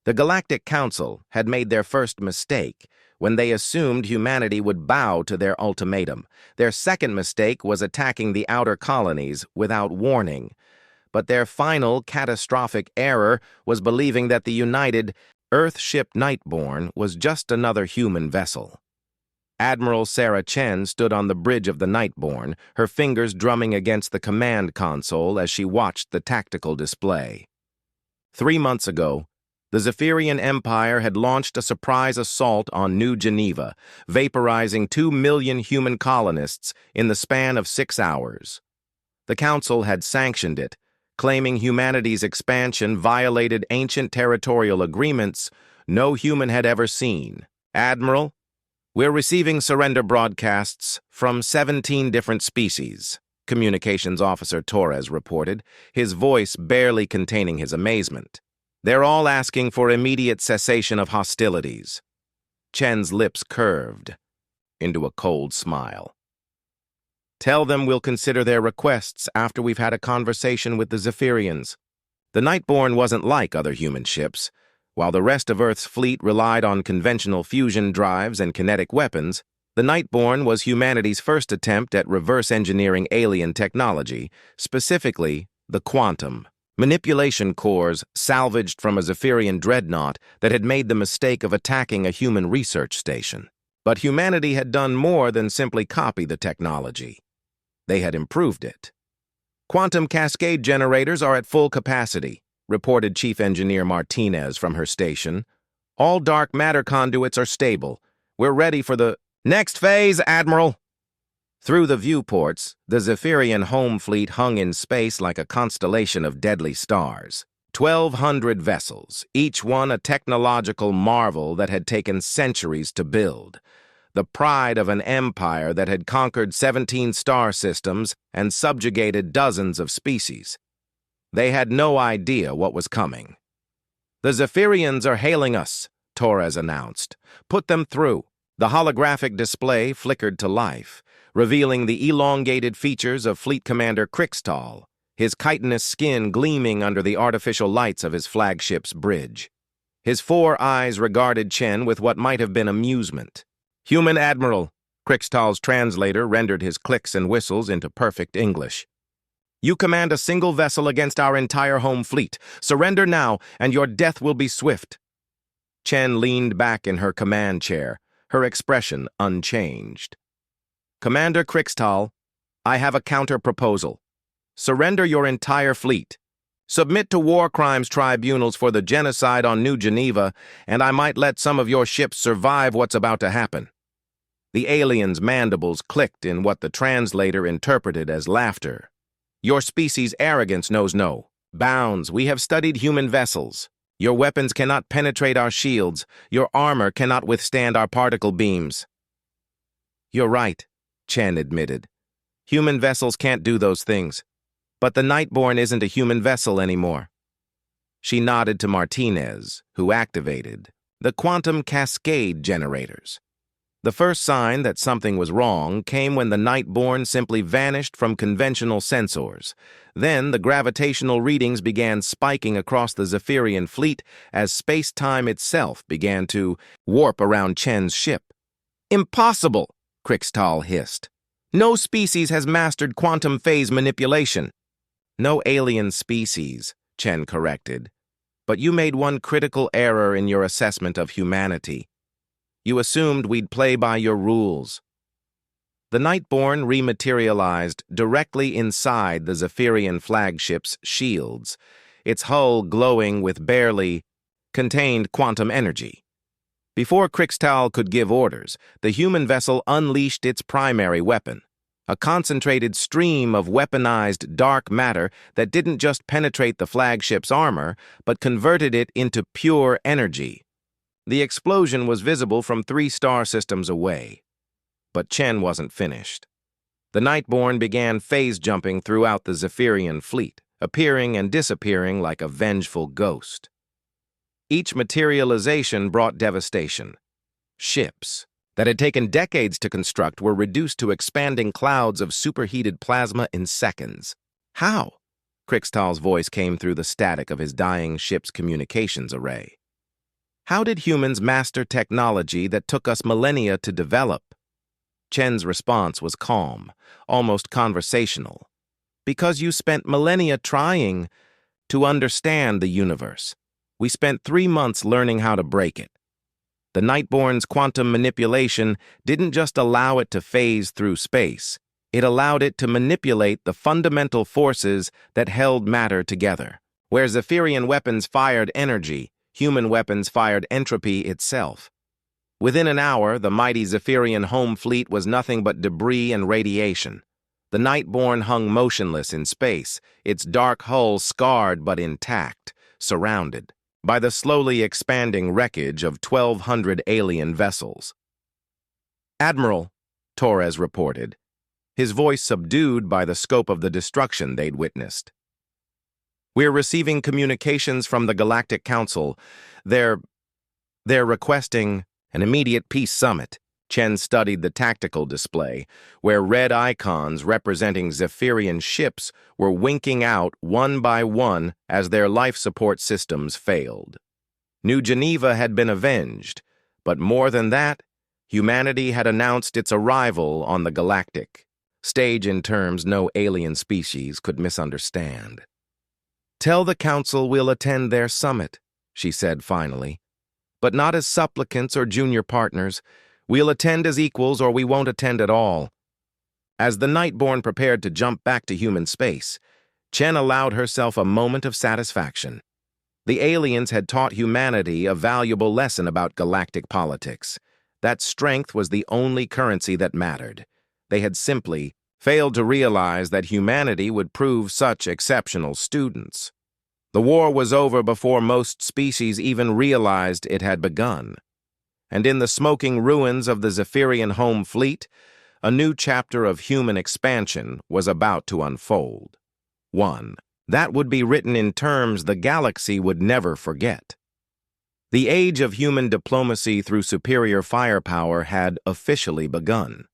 The Galactic Council had made their first mistake when they assumed humanity would bow to their ultimatum. Their second mistake was attacking the outer colonies without warning. But their final catastrophic error was believing that the united Earth ship Nightborne was just another human vessel. Admiral Sarah Chen stood on the bridge of the Nightborne, her fingers drumming against the command console as she watched the tactical display. 3 months ago, the Zephyrian Empire had launched a surprise assault on New Geneva, vaporizing 2 million human colonists in the span of 6 hours. The Council had sanctioned it, claiming humanity's expansion violated ancient territorial agreements no human had ever seen. Admiral, we're receiving surrender broadcasts from 17 different species, Communications Officer Torres reported, his voice barely containing his amazement. They're all asking for immediate cessation of hostilities. Chen's lips curved into a cold smile. Tell them we'll consider their requests after we've had a conversation with the Zephyrians. The Nightborne wasn't like other human ships. While the rest of Earth's fleet relied on conventional fusion drives and kinetic weapons, the Nightborne was humanity's first attempt at reverse engineering alien technology, specifically the quantum manipulation cores salvaged from a Zephyrian dreadnought that had made the mistake of attacking a human research station. But humanity had done more than simply copy the technology. They had improved it. Quantum cascade generators are at full capacity, reported Chief Engineer Martinez from her station. All dark matter conduits are stable. We're ready for the next phase, Admiral. Through the viewports, the Zephyrian home fleet hung in space like a constellation of deadly stars. 1,200 vessels, each one a technological marvel that had taken centuries to build. The pride of an empire that had conquered 17 star systems and subjugated dozens of species. They had no idea what was coming. The Zephyrians are hailing us, Torres announced. Put them through. The holographic display flickered to life, revealing the elongated features of Fleet Commander Crixtal, his chitinous skin gleaming under the artificial lights of his flagship's bridge. His 4 eyes regarded Chen with what might have been amusement. Human Admiral, Crixtal's translator rendered his clicks and whistles into perfect English. You command a single vessel against our entire home fleet. Surrender now, and your death will be swift. Chen leaned back in her command chair, her expression unchanged. Commander Crixtal, I have a counter-proposal. Surrender your entire fleet. Submit to war crimes tribunals for the genocide on New Geneva, and I might let some of your ships survive what's about to happen. The alien's mandibles clicked in what the translator interpreted as laughter. Your species' arrogance knows no bounds. We have studied human vessels. Your weapons cannot penetrate our shields. Your armor cannot withstand our particle beams. You're right, Chen admitted. Human vessels can't do those things. But the Nightborne isn't a human vessel anymore. She nodded to Martinez, who activated the quantum cascade generators. The first sign that something was wrong came when the Nightborne simply vanished from conventional sensors. Then the gravitational readings began spiking across the Zephyrian fleet as space-time itself began to warp around Chen's ship. Impossible, Crixtal hissed. No species has mastered quantum phase manipulation. No alien species, Chen corrected. But you made one critical error in your assessment of humanity. You assumed we'd play by your rules. The Nightborne rematerialized directly inside the Zephyrian flagship's shields, its hull glowing with barely contained quantum energy. Before Crixtal could give orders, the human vessel unleashed its primary weapon, a concentrated stream of weaponized dark matter that didn't just penetrate the flagship's armor, but converted it into pure energy. The explosion was visible from 3 star systems away. But Chen wasn't finished. The Nightborne began phase-jumping throughout the Zephyrian fleet, appearing and disappearing like a vengeful ghost. Each materialization brought devastation. Ships that had taken decades to construct were reduced to expanding clouds of superheated plasma in seconds. How? Crixtal's voice came through the static of his dying ship's communications array. How did humans master technology that took us millennia to develop? Chen's response was calm, almost conversational. Because you spent millennia trying to understand the universe. We spent 3 months learning how to break it. The Nightborne's quantum manipulation didn't just allow it to phase through space. It allowed it to manipulate the fundamental forces that held matter together. Where Zephyrian weapons fired energy, human weapons fired entropy itself. Within an hour, the mighty Zephyrian home fleet was nothing but debris and radiation. The Nightborne hung motionless in space, its dark hull scarred but intact, surrounded by the slowly expanding wreckage of 1,200 alien vessels. "Admiral," Torres reported, his voice subdued by the scope of the destruction they'd witnessed. "We're receiving communications from the Galactic Council. They're requesting an immediate peace summit." Chen studied the tactical display, where red icons representing Zephyrian ships were winking out one by one as their life support systems failed. New Geneva had been avenged, but more than that, humanity had announced its arrival on the galactic stage in terms no alien species could misunderstand. "Tell the Council we'll attend their summit," she said finally. "But not as supplicants or junior partners. We'll attend as equals or we won't attend at all." As the Nightborne prepared to jump back to human space, Chen allowed herself a moment of satisfaction. The aliens had taught humanity a valuable lesson about galactic politics. That strength was the only currency that mattered. They had simply failed to realize that humanity would prove such exceptional students. The war was over before most species even realized it had begun. And in the smoking ruins of the Zephyrian home fleet, a new chapter of human expansion was about to unfold. One that would be written in terms the galaxy would never forget. The age of human diplomacy through superior firepower had officially begun.